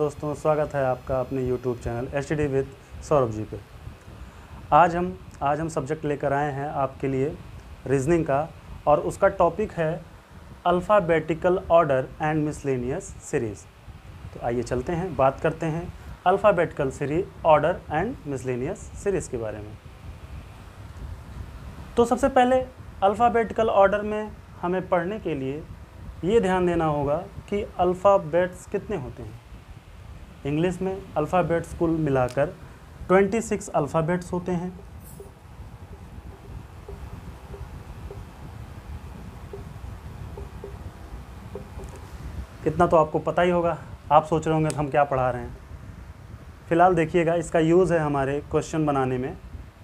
दोस्तों, स्वागत है आपका अपने YouTube channel STD with Saurabh ji पे। आज हम सब्जेक्ट लेकर आए हैं आपके लिए रीजनिंग का, और उसका टॉपिक है alphabetical order and miscellaneous series. तो आइए चलते हैं, बात करते हैं alphabetical series order and miscellaneous series के बारे में। तो सबसे पहले अल्फ़ाबेटिकल ऑर्डर में हमें पढ़ने के लिए ये ध्यान देना होगा कि अल्फ़ाबेट्स कितने होते हैं। इंग्लिश में अल्फ़ाबेट्स कुल मिलाकर 26 अल्फ़ाबेट्स होते हैं। इतना तो आपको पता ही होगा। आप सोच रहे होंगे हम क्या पढ़ा रहे हैं। फ़िलहाल देखिएगा, इसका यूज़ है हमारे क्वेश्चन बनाने में।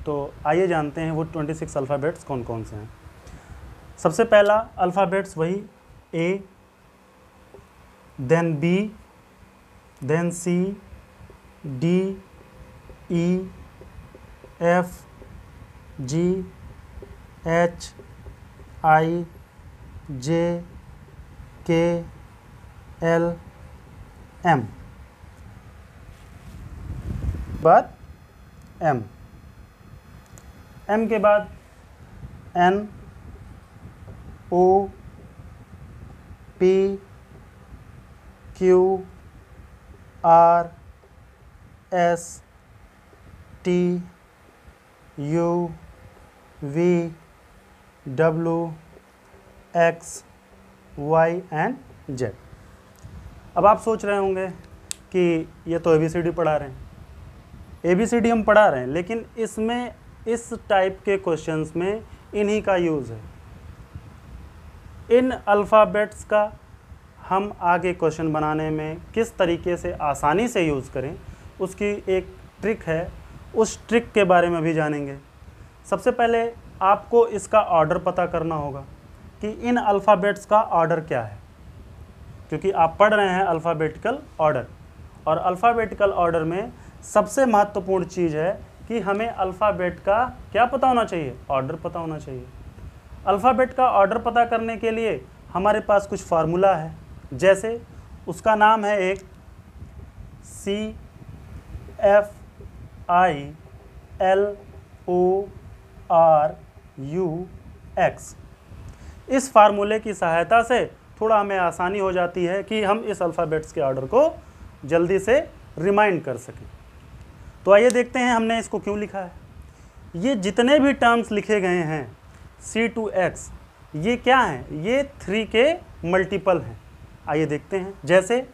तो आइए जानते हैं वो 26 अल्फ़ाबेट्स कौन कौन से हैं। सबसे पहला अल्फ़ाबेट्स वही A, then B, then C, D, E, F, G, H, I, J, K, L, M। बाद M, M के बाद N, O, P, Q, R, S, T, U, V, W, X, Y and Z। अब आप सोच रहे होंगे कि ये तो ABCD पढ़ा रहे हैं। ABCD हम पढ़ा रहे हैं, लेकिन इसमें इस टाइप के क्वेश्चंस में इन्हीं का यूज़ है। इन अल्फ़ाबेट्स का हम आगे क्वेश्चन बनाने में किस तरीके से आसानी से यूज़ करें, उसकी एक ट्रिक है। उस ट्रिक के बारे में भी जानेंगे। सबसे पहले आपको इसका ऑर्डर पता करना होगा कि इन अल्फ़ाबेट्स का ऑर्डर क्या है, क्योंकि आप पढ़ रहे हैं अल्फ़ाबेटिकल ऑर्डर। और अल्फ़ाबेटिकल ऑर्डर में सबसे महत्वपूर्ण चीज़ है कि हमें अल्फ़ाबेट का क्या पता होना चाहिए, ऑर्डर पता होना चाहिए। अल्फ़ाबेट का ऑर्डर पता करने के लिए हमारे पास कुछ फार्मूला है, जैसे उसका नाम है एक CFILORUX। इस फार्मूले की सहायता से थोड़ा हमें आसानी हो जाती है कि हम इस अल्फ़ाबेट्स के ऑर्डर को जल्दी से रिमाइंड कर सकें। तो आइए देखते हैं हमने इसको क्यों लिखा है। ये जितने भी टर्म्स लिखे गए हैं C2X, ये क्या हैं? ये 3 के मल्टीपल हैं। आइए देखते हैं। जैसे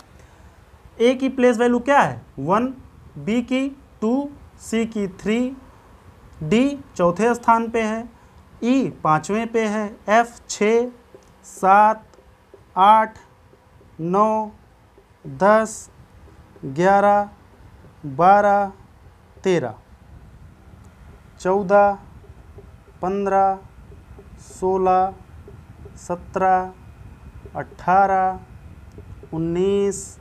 A की प्लेस वैल्यू क्या है? 1, B की 2, C की 3, D चौथे स्थान पे है, E 5वें पे है, F 6, 7, 8, 9, 10, 11, 12, 13, 14, 15, 16, 17, 18, 19,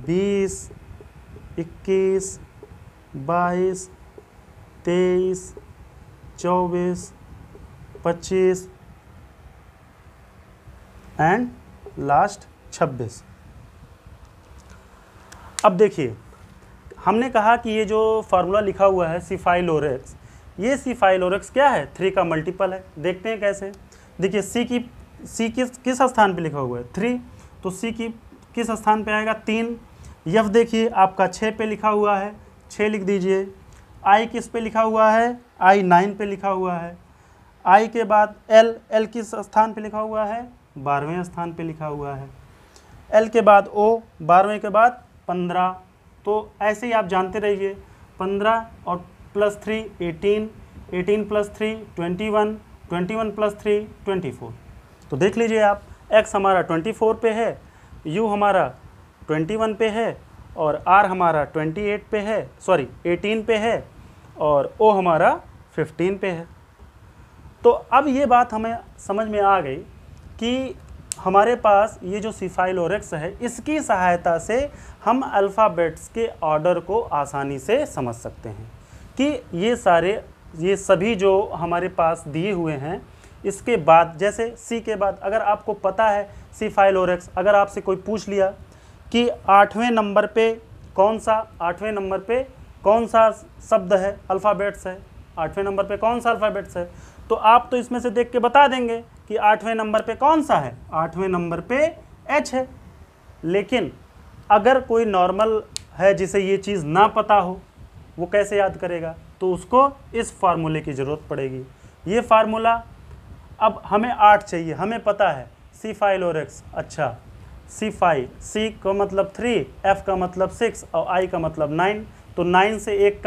20, 21, 22, 23, 24, 25 एंड लास्ट 26। अब देखिए, हमने कहा कि ये जो फार्मूला लिखा हुआ है CFILORUX, ये CFILORUX क्या है? 3 का मल्टीपल है। देखते हैं कैसे। देखिए C किस स्थान पे लिखा हुआ है? 3, तो C की किस स्थान पे आएगा? 3। F देखिए आपका 6 पे लिखा हुआ है, 6 लिख दीजिए। I किस पे लिखा हुआ है? I 9 पे लिखा हुआ है। I के बाद L किस स्थान पे लिखा हुआ है? 12वें स्थान पे लिखा हुआ है। L के बाद O, 12वें के बाद 15। तो ऐसे ही आप जानते रहिए। 15 और +3 18, 18 + 3 21, 21 + 3 24। तो देख लीजिए आप, X हमारा 24 पे है, U हमारा 21 पे है, और R हमारा 28 पे है, 18 पे है, और O हमारा 15 पे है। तो अब ये बात हमें समझ में आ गई कि हमारे पास ये जो CFILORUX है, इसकी सहायता से हम अल्फ़ाबेट्स के ऑर्डर को आसानी से समझ सकते हैं कि ये सभी जो हमारे पास दिए हुए हैं, इसके बाद जैसे C के बाद अगर आपको पता है CFILORUX, अगर आपसे कोई पूछ लिया कि 8वें नंबर पे कौन सा शब्द है, अल्फ़ाबेट्स है, 8वें नंबर पे कौन सा अल्फ़ाबेट्स है। तो आप तो इसमें से देख के बता देंगे कि 8वें नंबर पे कौन सा है, 8वें नंबर पे H है। लेकिन अगर कोई नॉर्मल है जिसे ये चीज़ ना पता हो, वो कैसे याद करेगा, तो उसको इस फार्मूले की ज़रूरत पड़ेगी। ये फार्मूला, अब हमें 8 चाहिए, हमें पता है C5 अच्छा C का मतलब 3, F का मतलब 6 और I का मतलब 9, तो 9 से एक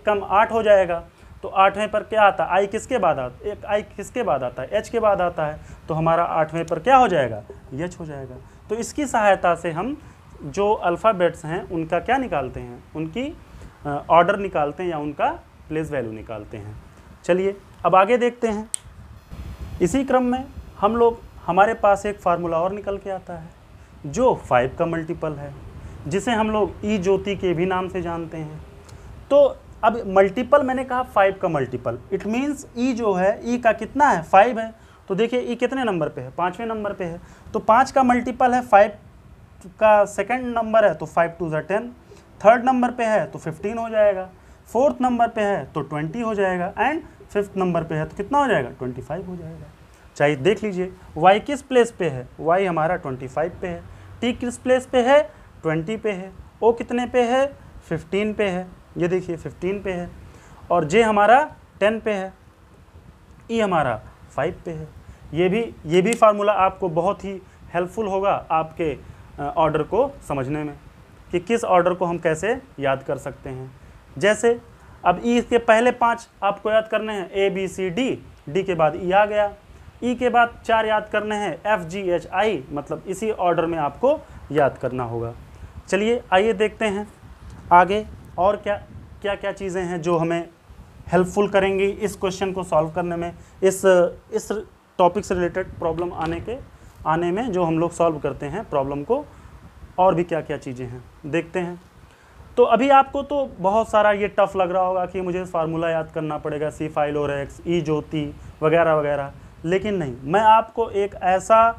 कम 8 हो जाएगा। तो 8वें पर क्या आता है, I किसके बाद आता है, I किसके बाद आता है, H के बाद आता है, तो हमारा 8वें पर क्या हो जाएगा, H हो जाएगा। तो इसकी सहायता से हम जो अल्फ़ाबेट्स हैं उनका क्या निकालते हैं, उनकी ऑर्डर निकालते हैं या उनका प्लेस वैल्यू निकालते हैं। चलिए अब आगे देखते हैं। इसी क्रम में हमारे पास एक फार्मूला और निकल के आता है जो 5 का मल्टीपल है, जिसे हम लोग ई ज्योति के भी नाम से जानते हैं। तो अब मल्टीपल, मैंने कहा 5 का मल्टीपल, इट मीन्स ई जो है, ई का कितना है, 5 है। तो देखिए ई कितने नंबर पे है, 5वें नंबर पे है, तो 5 का मल्टीपल है, 5 का सेकंड नंबर है तो 5 2 10, थर्ड नंबर पे है तो 15 हो जाएगा, फोर्थ नंबर पे है तो 20 हो जाएगा, एंड फिफ्थ नंबर पे है तो कितना हो जाएगा, 25 हो जाएगा। चाहिए देख लीजिए y किस प्लेस पे है, y हमारा 25 पे है, t किस प्लेस पे है, 20 पे है, o कितने पे है, 15 पे है, ये देखिए 15 पे है, और j हमारा 10 पे है, e हमारा 5 पे है। ये भी फार्मूला आपको बहुत ही हेल्पफुल होगा आपके ऑर्डर को समझने में कि किस ऑर्डर को हम कैसे याद कर सकते हैं। जैसे अब ई के पहले 5 आपको याद करने हैं, A B C D, D के बाद E आ गया, E के बाद 4 याद करने हैं, F G H I, मतलब इसी ऑर्डर में आपको याद करना होगा। चलिए आइए देखते हैं आगे और क्या चीज़ें हैं जो हमें हेल्पफुल करेंगी इस क्वेश्चन को सॉल्व करने में, इस टॉपिक से रिलेटेड प्रॉब्लम आने में जो हम लोग सॉल्व करते हैं प्रॉब्लम को, और भी क्या चीज़ें हैं देखते हैं। तो अभी आपको तो बहुत सारा ये टफ लग रहा होगा कि मुझे फार्मूला याद करना पड़ेगा, C5 ई ज्योति वगैरह वगैरह, लेकिन नहीं, मैं आपको एक ऐसा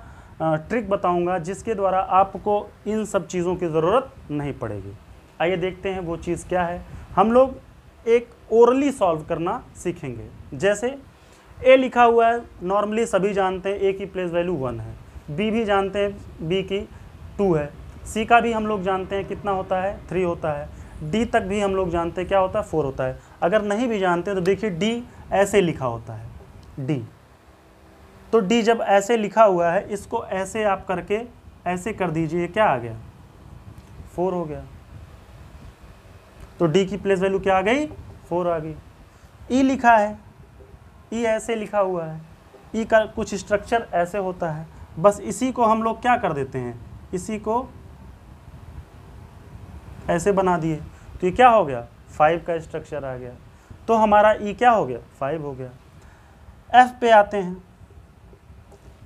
ट्रिक बताऊंगा जिसके द्वारा आपको इन सब चीज़ों की ज़रूरत नहीं पड़ेगी। आइए देखते हैं वो चीज़ क्या है। हम लोग एक ओरली सॉल्व करना सीखेंगे। जैसे A लिखा हुआ है, नॉर्मली सभी जानते हैं A की प्लेस वैल्यू 1 है, B भी जानते हैं B की 2 है, C का भी हम लोग जानते हैं कितना होता है, 3 होता है, D तक भी हम लोग जानते हैं क्या होता है, 4 होता है। अगर नहीं भी जानते तो देखिए D ऐसे लिखा होता है, D। तो D जब ऐसे लिखा हुआ है, इसको ऐसे आप करके ऐसे कर दीजिए, क्या आ गया, 4 हो गया। तो D की प्लेस वैल्यू क्या आ गई, 4 आ गई। E लिखा है, E ऐसे लिखा हुआ है, E का कुछ स्ट्रक्चर ऐसे होता है, बस इसी को हम लोग क्या कर देते हैं, इसी को ऐसे बना दिए, तो ये क्या हो गया, 5 का स्ट्रक्चर आ गया। तो हमारा E क्या हो गया, 5 हो गया। F पे आते हैं,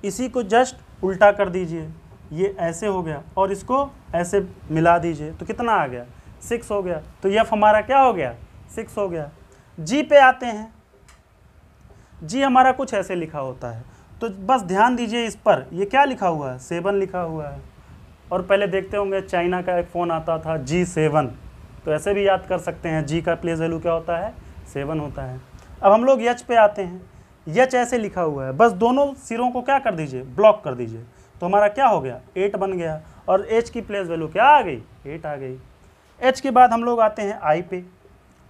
इसी को जस्ट उल्टा कर दीजिए, ये ऐसे हो गया, और इसको ऐसे मिला दीजिए, तो कितना आ गया, 6 हो गया। तो F हमारा क्या हो गया, 6 हो गया। G पे आते हैं, G हमारा कुछ ऐसे लिखा होता है, तो बस ध्यान दीजिए इस पर, ये क्या लिखा हुआ है, 7 लिखा हुआ है। और पहले देखते होंगे चाइना का एक फ़ोन आता था G7, तो ऐसे भी याद कर सकते हैं, G का प्लेस वैल्यू क्या होता है, 7 होता है। अब हम लोग H पे आते हैं, H ऐसे लिखा हुआ है, बस दोनों सिरों को क्या कर दीजिए, ब्लॉक कर दीजिए, तो हमारा क्या हो गया, 8 बन गया। और H की प्लेस वैल्यू क्या आ गई, 8 आ गई। H के बाद हम लोग आते हैं I पे,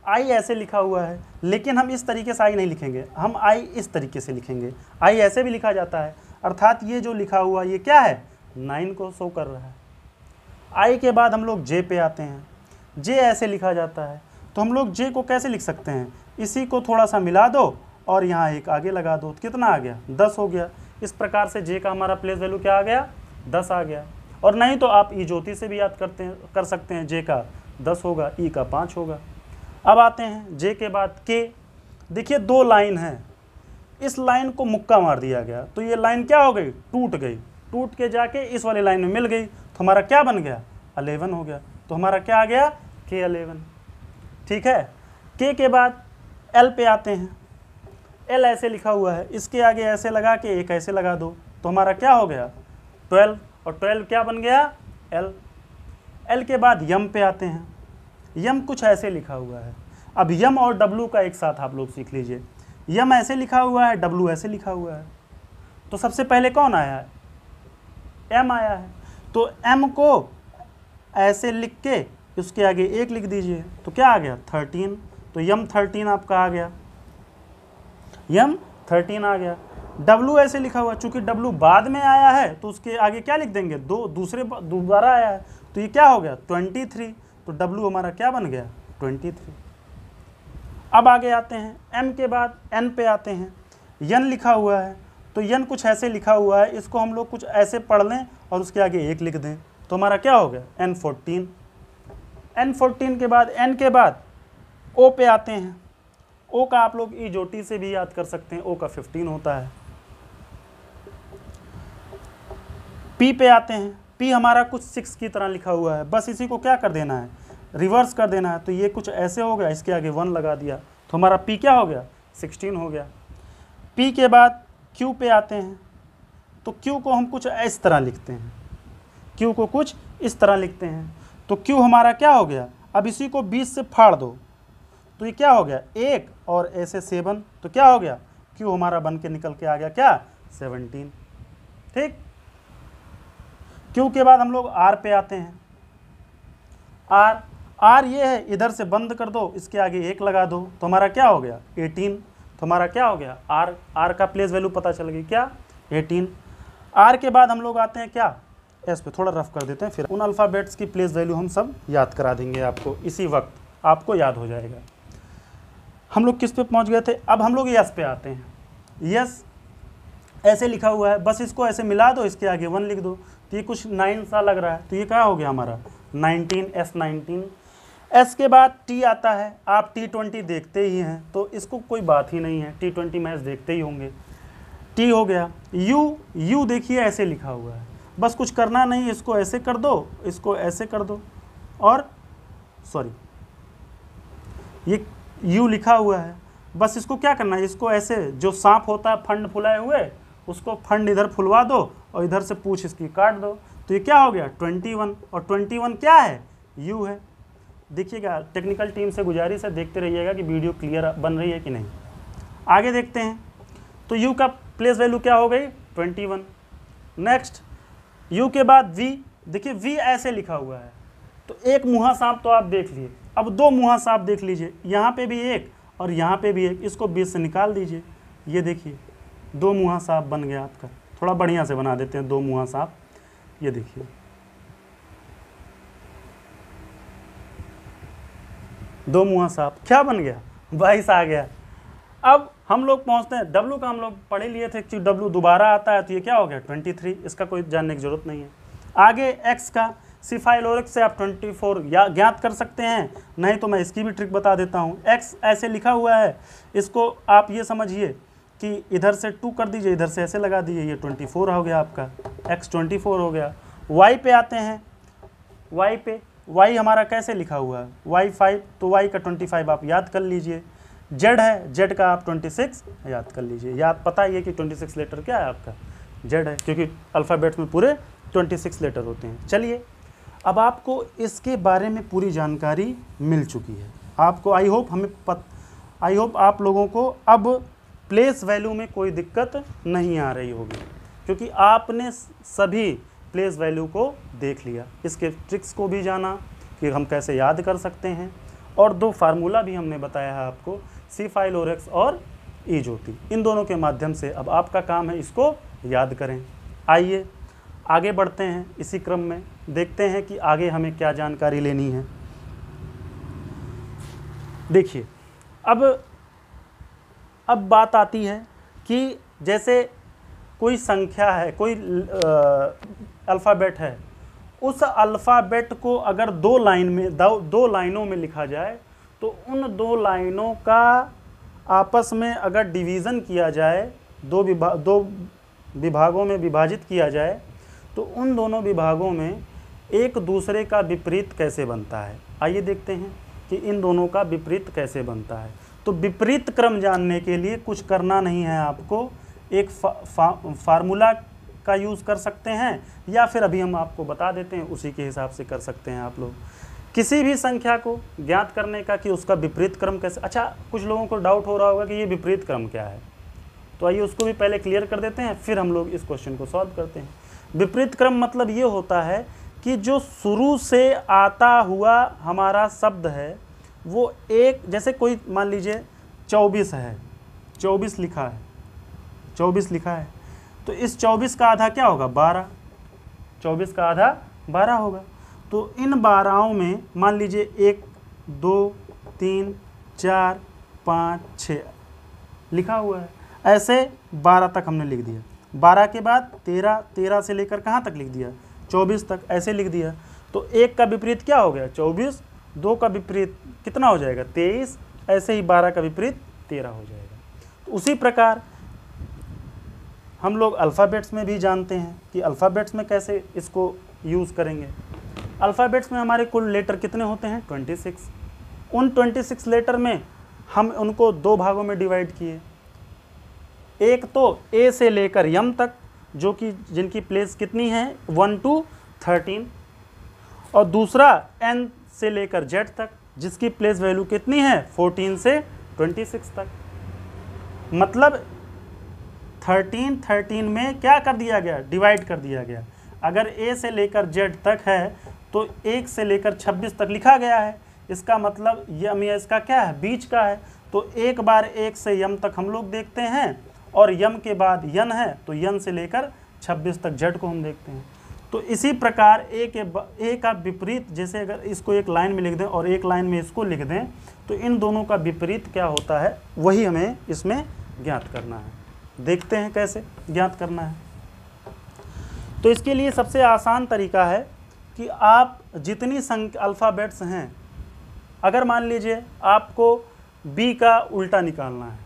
I ऐसे लिखा हुआ है, लेकिन हम इस तरीके से I नहीं लिखेंगे, हम I इस तरीके से लिखेंगे। I ऐसे भी लिखा जाता है, अर्थात ये जो लिखा हुआ ये क्या है, 9 को शो कर रहा है। I के बाद हम लोग J पे आते हैं, J ऐसे लिखा जाता है, तो हम लोग J को कैसे लिख सकते हैं, इसी को थोड़ा सा मिला दो और यहाँ एक आगे लगा दो, तो कितना आ गया, 10 हो गया। इस प्रकार से J का हमारा प्लेस वैल्यू क्या आ गया, 10 आ गया। और नहीं तो आप ई ज्योति से भी याद कर सकते हैं, J का 10 होगा, E का 5 होगा। अब आते हैं J के बाद K, देखिए 2 लाइन है, इस लाइन को मुक्का मार दिया गया, तो ये लाइन क्या हो गई, टूट गई, टूट के जाके इस वाली लाइन में मिल गई, तो हमारा क्या बन गया, 11 हो गया। तो हमारा क्या आ गया, K11। ठीक है। K के बाद L पे आते हैं, L ऐसे लिखा हुआ है, इसके आगे ऐसे लगा के एक ऐसे लगा दो, तो हमारा क्या हो गया, 12। और 12 क्या बन गया, एल। एल के बाद यम पे आते हैं। यम कुछ ऐसे लिखा हुआ है। अब यम और डब्लू का एक साथ आप लोग सीख लीजिए। यम ऐसे लिखा हुआ है, डब्लू ऐसे लिखा हुआ है, तो सबसे पहले कौन आया है, एम आया है। तो एम को ऐसे लिख के उसके आगे 1 लिख दीजिए, तो क्या आ गया 13। तो यम 13 आपका आ गया, यम 13 आ गया। डब्लू ऐसे लिखा हुआ, चूंकि डब्लू बाद में आया है तो उसके आगे क्या लिख देंगे, दोबारा आया है, तो ये क्या हो गया 23। तो डब्लू हमारा क्या बन गया 23। अब आगे आते हैं, एम के बाद एन पे आते हैं। यन लिखा हुआ है, तो यन कुछ ऐसे लिखा हुआ है, इसको हम लोग कुछ ऐसे पढ़ लें और उसके आगे 1 लिख दें, तो हमारा क्या हो गया एन 14। एन 14 के बाद एन के बाद ओ पे आते हैं। ओ का आप लोग इजोटी से भी याद कर सकते हैं, ओ का 15 होता है। पी पे आते हैं। पी हमारा कुछ 6 की तरह लिखा हुआ है, बस इसी को क्या कर देना है, रिवर्स कर देना है। तो ये कुछ ऐसे हो गया, इसके आगे 1 लगा दिया, तो हमारा पी क्या हो गया 16 हो गया। पी के बाद क्यू पे आते हैं। तो क्यू को हम कुछ इस तरह लिखते हैं, क्यू को कुछ इस तरह लिखते हैं। तो क्यू हमारा क्या हो गया, अब इसी को 20 से फाड़ दो, तो ये क्या हो गया 1 और ऐसे 7, तो क्या हो गया क्यू हमारा बन के निकल के आ गया क्या 17। ठीक। क्यू के बाद हम लोग आर पे आते हैं। आर ये है, इधर से बंद कर दो, इसके आगे 1 लगा दो, तो हमारा क्या हो गया 18। तो हमारा क्या हो गया आर का प्लेस वैल्यू पता चल गई क्या 18। आर के बाद हम लोग आते हैं क्या एस पे, थोड़ा रफ कर देते हैं, फिर उन अल्फ़ाबेट्स की प्लेस वैल्यू हम सब याद करा देंगे आपको, इसी वक्त आपको याद हो जाएगा। हम लोग किस पे पहुंच गए थे, अब हम लोग यस पे आते हैं। यस ऐसे लिखा हुआ है, बस इसको ऐसे मिला दो, इसके आगे 1 लिख दो, तो ये कुछ 9 सा लग रहा है, तो ये क्या हो गया हमारा 19, S19। एस के बाद टी आता है। आप T20 देखते ही हैं, तो इसको कोई बात ही नहीं है, T20 मैच देखते ही होंगे। टी हो गया। यू देखिए ऐसे लिखा हुआ है, बस कुछ करना नहीं, इसको ऐसे कर दो, इसको ऐसे कर दो, और सॉरी ये यू लिखा हुआ है, बस इसको क्या करना है, इसको ऐसे जो सांप होता है फंड फुलाए हुए, उसको फंड इधर फुलवा दो और इधर से पूछ इसकी काट दो, तो ये क्या हो गया 21। और 21 क्या है यू है। देखिएगा, टेक्निकल टीम से गुजारिश है, देखते रहिएगा कि वीडियो क्लियर बन रही है कि नहीं। आगे देखते हैं, तो यू का प्लेस वैल्यू क्या हो गई 21। नेक्स्ट यू के बाद वी, देखिए वी ऐसे लिखा हुआ है, तो एक मुहा सांप तो आप देख लिए, अब 2 मुहा सांप देख लीजिए, यहाँ पे भी एक और यहाँ पे भी एक, इसको 20 से निकाल दीजिए। ये देखिए 2 मुहा सांप बन गया आपका, थोड़ा बढ़िया से बना देते हैं 2 मुहा सांप। ये देखिए 2 मुहा सांप क्या बन गया 22 आ गया। अब हम लोग पहुंचते हैं डब्लू का, हम लोग पढ़े लिए थे कि डब्लू दोबारा आता है, तो ये क्या हो गया 23, इसका कोई जानने की जरूरत नहीं है। आगे एक्स का सिफाइलोरिक्स से आप 24 या ज्ञात कर सकते हैं, नहीं तो मैं इसकी भी ट्रिक बता देता हूँ। एक्स ऐसे लिखा हुआ है, इसको आप ये समझिए कि इधर से 2 कर दीजिए, इधर से ऐसे लगा दीजिए, ये 24 हो गया आपका, एक्स 24 हो गया। वाई पे आते हैं। वाई पे, वाई हमारा कैसे लिखा हुआ है वाई 5, तो वाई का 25 आप याद कर लीजिए। जेड है, जेड का आप 26 याद कर लीजिए। याद पता ही है कि 26 लेटर क्या है आपका जेड है, क्योंकि अल्फ़ाबेट्स में पूरे 26 लेटर होते हैं। चलिए, अब आपको इसके बारे में पूरी जानकारी मिल चुकी है आपको। आई होप आप लोगों को अब प्लेस वैल्यू में कोई दिक्कत नहीं आ रही होगी, क्योंकि आपने सभी प्लेस वैल्यू को देख लिया, इसके ट्रिक्स को भी जाना कि हम कैसे याद कर सकते हैं, और 2 फार्मूला भी हमने बताया है आपको, C5ORX और इजोटी। इन दोनों के माध्यम से अब आपका काम है इसको याद करें। आइए आगे बढ़ते हैं, इसी क्रम में देखते हैं कि आगे हमें क्या जानकारी लेनी है। देखिए, अब बात आती है कि जैसे कोई संख्या है, कोई अल्फ़ाबेट है, उस अल्फ़ाबेट को अगर 2 लाइनों में लिखा जाए, तो उन 2 लाइनों का आपस में अगर डिवीज़न किया जाए, 2 विभागों में विभाजित किया जाए, तो उन दोनों विभागों में एक दूसरे का विपरीत कैसे बनता है। आइए देखते हैं कि इन दोनों का विपरीत कैसे बनता है। तो विपरीत क्रम जानने के लिए कुछ करना नहीं है आपको, एक फार्मूला का यूज़ कर सकते हैं, या फिर अभी हम आपको बता देते हैं, उसी के हिसाब से कर सकते हैं आप लोग। किसी भी संख्या को ज्ञात करने का कि उसका विपरीत क्रम कैसे। अच्छा, कुछ लोगों को डाउट हो रहा होगा कि ये विपरीत क्रम क्या है, तो आइए उसको भी पहले क्लियर कर देते हैं, फिर हम लोग इस क्वेश्चन को सॉल्व करते हैं। विपरीत क्रम मतलब ये होता है कि जो शुरू से आता हुआ हमारा शब्द है वो एक, जैसे कोई मान लीजिए 24 है, 24 लिखा है, 24 लिखा है, तो इस 24 का आधा क्या होगा, 12, 24 का आधा 12 होगा। तो इन 12 में मान लीजिए 1 2 3 4 5 6 लिखा हुआ है, ऐसे 12 तक हमने लिख दिया। 12 के बाद 13, 13 से लेकर कहाँ तक लिख दिया, 24 तक, ऐसे लिख दिया। तो 1 का विपरीत क्या हो गया, 24, 2 का विपरीत कितना हो जाएगा, 23, ऐसे ही 12 का विपरीत 13 हो जाएगा। तो उसी प्रकार हम लोग अल्फ़ाबेट्स में भी जानते हैं कि अल्फ़ाबेट्स में कैसे इसको यूज़ करेंगे। अल्फ़ाबेट्स में हमारे कुल लेटर कितने होते हैं, 26। उन 26 लेटर में हम उनको 2 भागों में डिवाइड किए। एक तो ए से लेकर यम तक, जो कि जिनकी प्लेस कितनी है, 1 to 13, और दूसरा एन से लेकर जेड तक, जिसकी प्लेस वैल्यू कितनी है, 14 से 26 तक। मतलब 13 में क्या कर दिया गया, डिवाइड कर दिया गया। अगर ए से लेकर जेड तक है तो 1 से लेकर 26 तक लिखा गया है, इसका मतलब यम या इसका क्या है, बीच का है। तो एक बार 1 से यम तक हम लोग देखते हैं, और यम के बाद यन है तो यन से लेकर 26 तक जेड को हम देखते हैं। तो इसी प्रकार ए का विपरीत, जैसे अगर इसको एक लाइन में लिख दें और एक लाइन में इसको लिख दें, तो इन दोनों का विपरीत क्या होता है, वही हमें इसमें ज्ञात करना है। देखते हैं कैसे ज्ञात करना है। तो इसके लिए सबसे आसान तरीका है कि आप जितनी संख्या अल्फ़ाबेट्स हैं, अगर मान लीजिए आपको बी का उल्टा निकालना है,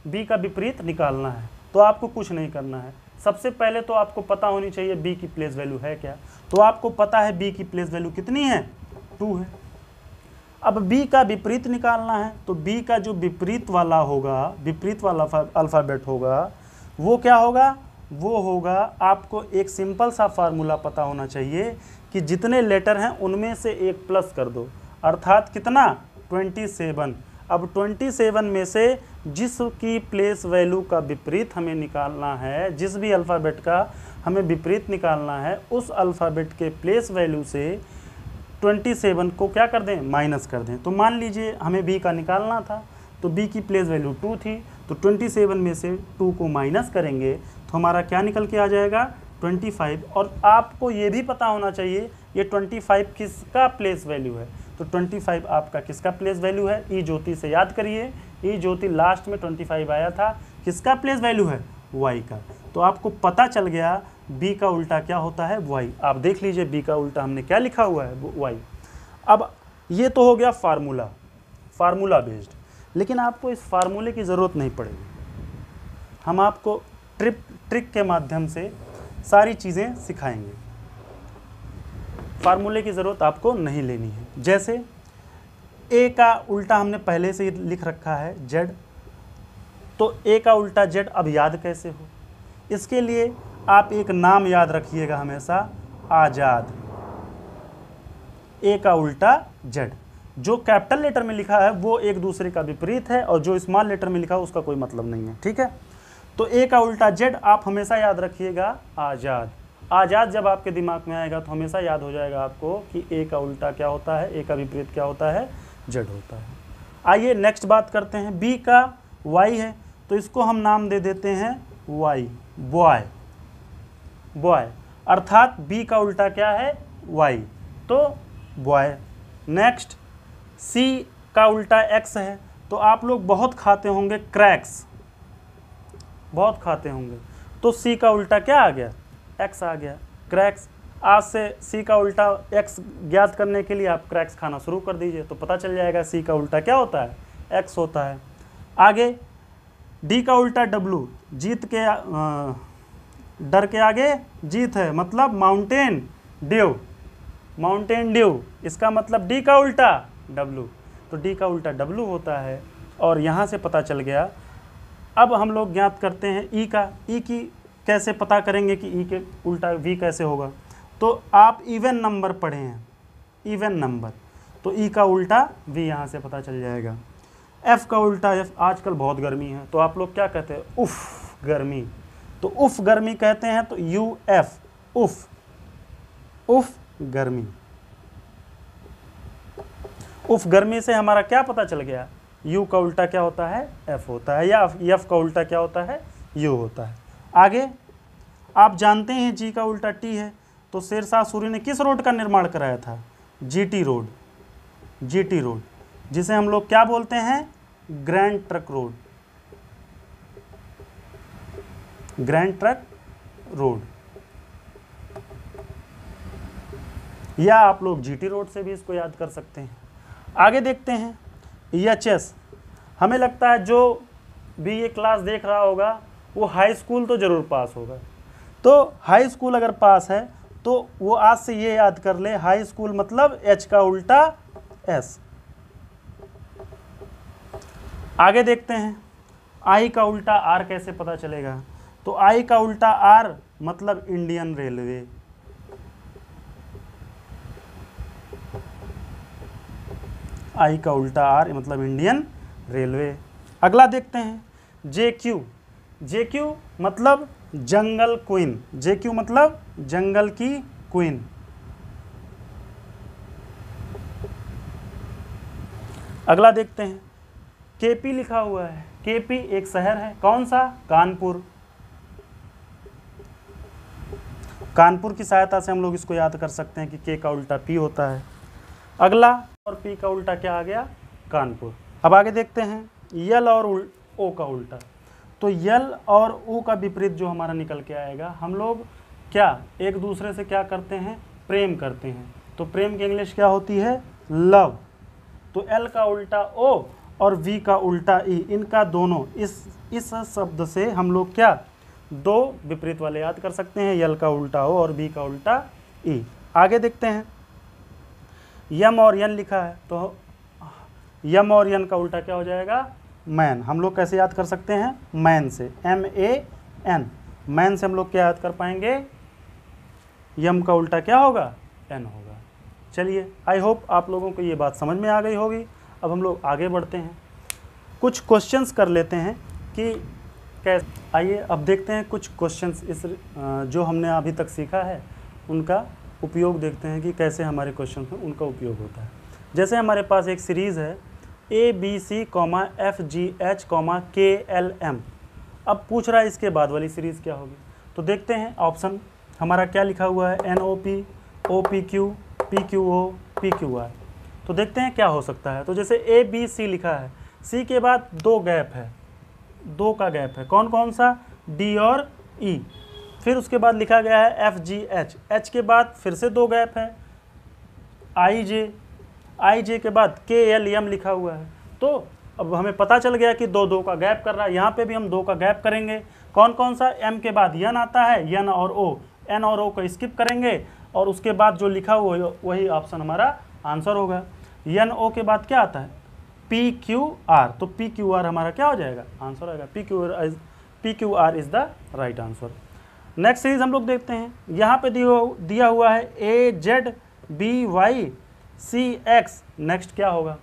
बी का विपरीत निकालना है, तो आपको कुछ नहीं करना है। सबसे पहले तो आपको पता होनी चाहिए बी की प्लेस वैल्यू है क्या। तो आपको पता है बी की प्लेस वैल्यू कितनी है, 2 है। अब बी का विपरीत निकालना है, तो बी का जो विपरीत वाला होगा, विपरीत वाला अल्फ़ाबेट होगा, वो क्या होगा, वो होगा, आपको एक सिंपल सा फार्मूला पता होना चाहिए कि जितने लेटर हैं उनमें से एक प्लस कर दो, अर्थात कितना, 27। अब 27 में से जिसकी प्लेस वैल्यू का विपरीत हमें निकालना है, जिस भी अल्फ़ाबेट का हमें विपरीत निकालना है, उस अल्फ़ाबेट के प्लेस वैल्यू से 27 को क्या कर दें, माइनस कर दें। तो मान लीजिए हमें बी का निकालना था, तो बी की प्लेस वैल्यू 2 थी, तो 27 में से 2 को माइनस करेंगे तो हमारा क्या निकल के आ जाएगा, 25। और आपको ये भी पता होना चाहिए ये 25 किसका प्लेस वैल्यू है। तो 25 आपका किसका प्लेस वैल्यू है, ई ज्योति से याद करिए, ई ज्योति लास्ट में 25 आया था, किसका प्लेस वैल्यू है, वाई का। तो आपको पता चल गया बी का उल्टा क्या होता है, वाई। आप देख लीजिए बी का उल्टा हमने क्या लिखा हुआ है, वाई। अब ये तो हो गया फार्मूला बेस्ड, लेकिन आपको इस फार्मूले की ज़रूरत नहीं पड़ेगी। हम आपको ट्रिक के माध्यम से सारी चीज़ें सिखाएंगे। फार्मूले की ज़रूरत आपको नहीं लेनी है। जैसे ए का उल्टा हमने पहले से ही लिख रखा है, जेड, तो ए का उल्टा जेड अब याद कैसे हो, इसके लिए आप एक नाम याद रखिएगा हमेशा, आज़ाद। ए का उल्टा जेड, जो कैपिटल लेटर में लिखा है वो एक दूसरे का विपरीत है, और जो स्मॉल लेटर में लिखा है उसका कोई मतलब नहीं है, ठीक है। तो ए का उल्टा जेड आप हमेशा याद रखिएगा, आज़ाद। आज़ाद जब आपके दिमाग में आएगा तो हमेशा याद हो जाएगा आपको कि ए का उल्टा क्या होता है, ए का विपरीत क्या होता है, जेड होता है। आइए नेक्स्ट बात करते हैं, बी का वाई है, तो इसको हम नाम दे देते हैं वाई, बॉय, अर्थात बी का उल्टा क्या है, वाई, तो बॉय। नेक्स्ट सी का उल्टा एक्स है, तो आप लोग बहुत खाते होंगे क्रैक्स, बहुत खाते होंगे, तो सी का उल्टा क्या आ गया, एक्स आ गया, क्रैक्स। आज से सी का उल्टा एक्स ज्ञात करने के लिए आप क्रैक्स खाना शुरू कर दीजिए, तो पता चल जाएगा सी का उल्टा क्या होता है, एक्स होता है। आगे डी का उल्टा डब्लू, जीत के डर के आगे जीत है, मतलब माउंटेन ड्यू, इसका मतलब डी का उल्टा डब्लू, तो डी का उल्टा डब्लू होता है। और यहाँ से पता चल गया। अब हम लोग ज्ञात करते हैं ई की कैसे पता करेंगे कि ई के उल्टा वी कैसे होगा? तो आप इवन नंबर पढ़े हैं, इवन नंबर, तो ई का उल्टा वी यहाँ से पता चल जाएगा। एफ का उल्टा एफ, आजकल बहुत गर्मी है तो आप लोग क्या कहते हैं? उफ गर्मी, तो उफ गर्मी कहते हैं तो यू एफ, उफ, उफ गर्मी। उफ गर्मी से हमारा क्या पता चल गया? यू का उल्टा क्या होता है? एफ होता है, या एफ का उल्टा क्या होता है? यू होता है। आगे आप जानते हैं जी का उल्टा टी है, तो शेरशाह सूरी ने किस रोड का निर्माण कराया था? जीटी रोड, जीटी रोड, जिसे हम लोग क्या बोलते हैं? Grand truck road, grand truck road, या आप लोग जीटी रोड से भी इसको याद कर सकते हैं। आगे देखते हैं EHS। हमें लगता है जो भी ये क्लास देख रहा होगा वो हाई स्कूल तो ज़रूर पास होगा, तो हाई स्कूल अगर पास है तो वो आज से ये याद कर ले, हाई स्कूल मतलब H का उल्टा S। आगे देखते हैं I का उल्टा R कैसे पता चलेगा? तो I का उल्टा R मतलब इंडियन रेलवे, I का उल्टा R मतलब इंडियन रेलवे। अगला देखते हैं JQ। JQ मतलब जंगल क्वीन, JQ मतलब जंगल की क्वीन। अगला देखते हैं KP लिखा हुआ है, KP एक शहर है, कौन सा? कानपुर। कानपुर की सहायता से हम लोग इसको याद कर सकते हैं कि K का उल्टा P होता है। अगला और P का उल्टा क्या आ गया? कानपुर। अब आगे देखते हैं यल और O का उल्टा। तो यल और O का विपरीत जो हमारा निकल के आएगा, हम लोग क्या एक दूसरे से क्या करते हैं? प्रेम करते हैं, तो प्रेम की इंग्लिश क्या होती है? लव। तो L का उल्टा O और V का उल्टा E, इनका दोनों इस शब्द से हम लोग क्या दो विपरीत वाले याद कर सकते हैं, L का उल्टा O और V का उल्टा E। आगे देखते हैं यम और यन लिखा है, तो यम और यन का उल्टा क्या हो जाएगा? मैन। हम लोग कैसे याद कर सकते हैं? मैन से, MAN, मैन से हम लोग क्या याद कर पाएंगे? यम का उल्टा क्या होगा? एन होगा। चलिए, आई होप आप लोगों को ये बात समझ में आ गई होगी। अब हम लोग आगे बढ़ते हैं, कुछ क्वेश्चंस कर लेते हैं कि कैसे। आइए अब देखते हैं कुछ क्वेश्चंस इस जो हमने अभी तक सीखा है उनका उपयोग देखते हैं कि कैसे हमारे क्वेश्चन में उनका उपयोग होता है। जैसे हमारे पास एक सीरीज़ है ABC, FGH, KLM। अब पूछ रहा है इसके बाद वाली सीरीज़ क्या होगी, तो देखते हैं ऑप्शन हमारा क्या लिखा हुआ है? NOP, OPQ, PQO, PQR। तो देखते हैं क्या हो सकता है। तो जैसे ABC लिखा है, C के बाद दो गैप है, दो का गैप है, कौन कौन सा? D और E। फिर उसके बाद लिखा गया है FGH, H के बाद फिर से दो गैप है, IJ के बाद KLM लिखा हुआ है। तो अब हमें पता चल गया कि दो दो का गैप कर रहा है, यहाँ पे भी हम दो का गैप करेंगे। कौन कौन सा? M के बाद यन आता है, यन और O, N और O को स्किप करेंगे और उसके बाद जो लिखा हुआ वही ऑप्शन हमारा आंसर होगा। यन O के बाद क्या आता है? PQR, तो PQR हमारा क्या हो जाएगा? आंसर आएगा। PQR is the right answer. Next series हम लोग देखते हैं, यहाँ पे दिया हुआ है AZBYCX। नेक्स्ट क्या होगा?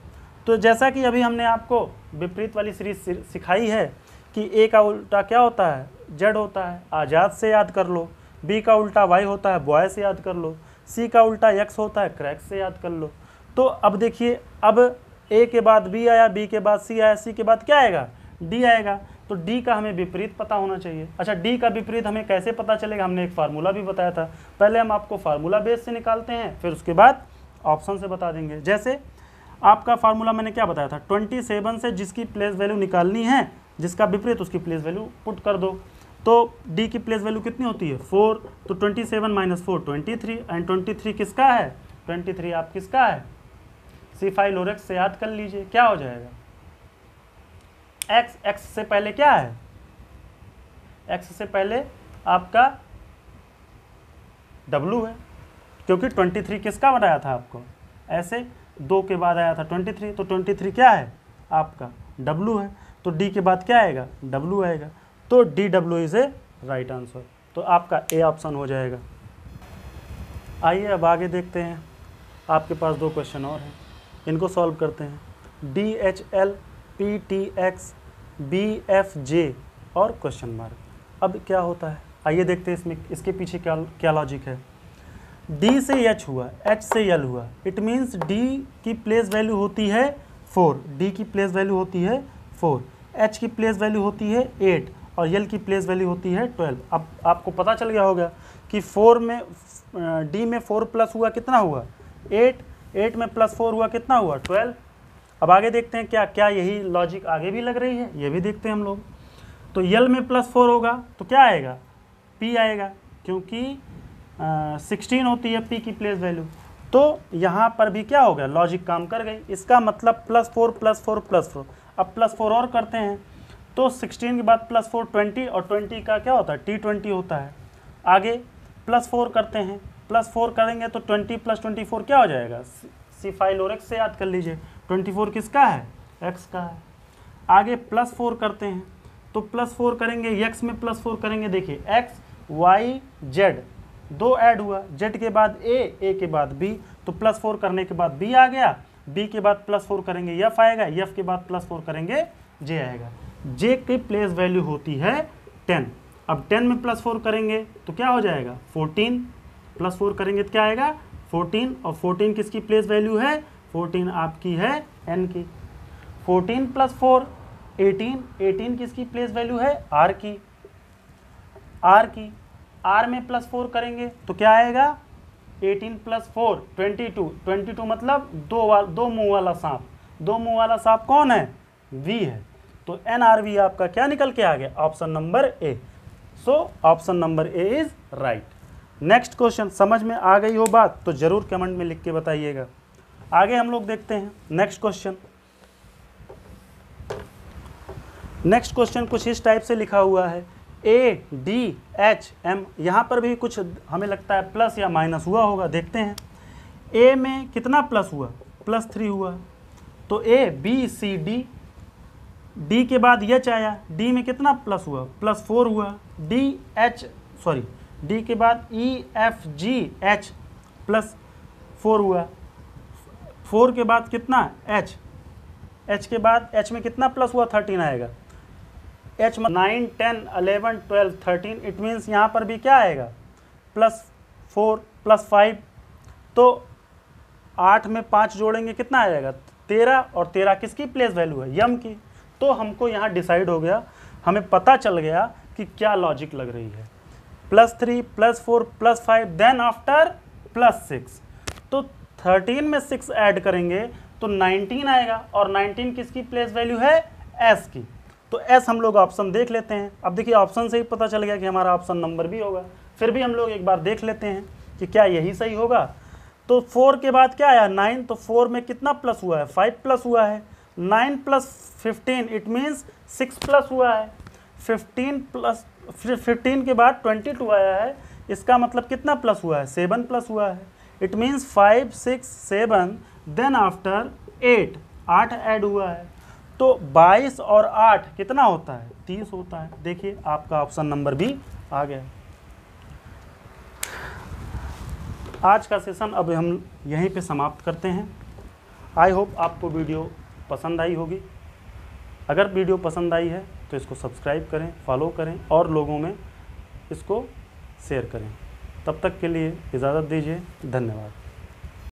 तो जैसा कि अभी हमने आपको विपरीत वाली सीरीज सिखाई है कि A का उल्टा क्या होता है? Z होता है, आज़ाद से याद कर लो। B का उल्टा Y होता है, बॉय से याद कर लो। C का उल्टा X होता है, क्रैक से याद कर लो। तो अब देखिए, अब A के बाद B आया, B के बाद C आया, C के बाद क्या आएगा? D आएगा। तो D का हमें विपरीत पता होना चाहिए। अच्छा, D का विपरीत हमें कैसे पता चलेगा? हमने एक फार्मूला भी बताया था। पहले हम आपको फार्मूला बेस से निकालते हैं, फिर उसके बाद ऑप्शन से बता देंगे। जैसे आपका फार्मूला मैंने क्या बताया था? 27 से जिसकी प्लेस वैल्यू निकालनी है, जिसका विपरीत उसकी प्लेस वैल्यू पुट कर दो। तो D की प्लेस वैल्यू कितनी होती है? 4। तो 27 - 4 23, एंड 23 किसका है? 23 आप किसका है? C5लोरेक्स से याद कर लीजिए, क्या हो जाएगा? X से पहले क्या है? X से पहले आपका W है, क्योंकि 23 किसका बनाया था आपको? ऐसे 2 के बाद आया था 23, तो 23 क्या है? आपका W है। तो D के बाद क्या आएगा? W आएगा। तो DW is a right answer. तो आपका ए ऑप्शन हो जाएगा। आइए अब आगे देखते हैं, आपके पास 2 क्वेश्चन और हैं, इनको सॉल्व करते हैं। DHL PTX BFJ और क्वेश्चन मार्क। अब क्या होता है, आइए देखते हैं इसमें इसके पीछे क्या लॉजिक है। D से H हुआ, H से L हुआ, इट मीन्स D की प्लेस वैल्यू होती है 4, D की प्लेस वैल्यू होती है 4, H की प्लेस वैल्यू होती है 8 और L की प्लेस वैल्यू होती है 12। अब आपको पता चल गया होगा कि 4 में D में 4 प्लस हुआ कितना हुआ 8, 8 में प्लस 4 हुआ कितना हुआ 12। अब आगे देखते हैं क्या यही लॉजिक आगे भी लग रही है, ये भी देखते हैं हम लोग। तो L में प्लस 4 होगा तो क्या आएगा, P आएगा, क्योंकि 16 होती है P की प्लेस वैल्यू। तो यहाँ पर भी क्या हो गया, लॉजिक काम कर गई। इसका मतलब +4 +4 +4। अब +4 और करते हैं तो 16 के बाद +4 20 और 20 का क्या होता है T20 होता है। आगे +4 करते हैं, +4 करेंगे तो 20 + 24 क्या हो जाएगा, C5 से याद कर लीजिए, 24 किसका है, x का है। आगे +4 करते हैं तो +4 करेंगे, x में +4 करेंगे, देखिए x y z 2 ऐड हुआ, z के बाद a के बाद b, तो +4 करने के बाद b आ गया, b के बाद +4 करेंगे f आएगा, f के बाद +4 करेंगे j आएगा। j की प्लेस वैल्यू होती है 10। अब 10 में +4 करेंगे तो क्या हो जाएगा 14, +4 करेंगे तो क्या आएगा 14, और 14 किसकी प्लेस वैल्यू है, 14 आपकी है n की। 14 + 4 18, 18 किसकी प्लेस वैल्यू है r की, r में +4 करेंगे तो क्या आएगा 18 + 4 22, 22 मतलब दो मुंह वाला सांप, दो मुंह वाला सांप कौन है, v है। तो NRV आपका क्या निकल के आ गया, option number A. So option number A is right. Next question, समझ में आ गई हो बात तो जरूर कमेंट में लिख के बताइएगा। आगे हम लोग देखते हैं नेक्स्ट क्वेश्चन। नेक्स्ट क्वेश्चन कुछ इस टाइप से लिखा हुआ है, ADHM, यहाँ पर भी कुछ हमें लगता है प्लस या माइनस हुआ होगा, देखते हैं। A में कितना प्लस हुआ, +3 हुआ, तो ABCD, D के बाद H आया, D में कितना प्लस हुआ, +4 हुआ, D के बाद EFGH +4 हुआ, 4 के बाद कितना H के बाद H में कितना प्लस हुआ 13 आएगा, H में 9 10 11 12 13, इट मीन्स यहाँ पर भी क्या आएगा +4 +5, तो 8 में 5 जोड़ेंगे कितना आएगा 13, और 13 किसकी प्लेस वैल्यू है, यम की। तो हमको यहाँ डिसाइड हो गया, हमें पता चल गया कि क्या लॉजिक लग रही है, +3 +4 +5 देन आफ्टर +6। तो 13 में 6 ऐड करेंगे तो 19 आएगा, और 19 किसकी प्लेस वैल्यू है, S की। तो S हम लोग ऑप्शन देख लेते हैं। अब देखिए ऑप्शन से ही पता चल गया कि हमारा ऑप्शन नंबर भी होगा, फिर भी हम लोग एक बार देख लेते हैं कि क्या यही सही होगा। तो 4 के बाद क्या आया 9, तो 4 में कितना प्लस हुआ है 5 प्लस हुआ है, 9 + 15 इट मीन्स 6 प्लस हुआ है, 15 के बाद 22 आया है, इसका मतलब कितना प्लस हुआ है 7 प्लस हुआ है, it means 5 6 7 then after 8 add हुआ है, तो 22 और 8 कितना होता है 30 होता है। देखिए आपका ऑप्शन नंबर भी आ गया। आज का सेशन अब हम यहीं पे समाप्त करते हैं। आई होप आपको वीडियो पसंद आई होगी। अगर वीडियो पसंद आई है तो इसको सब्सक्राइब करें, फॉलो करें और लोगों में इसको शेयर करें। तब तक के लिए इजाज़त दीजिए, धन्यवाद।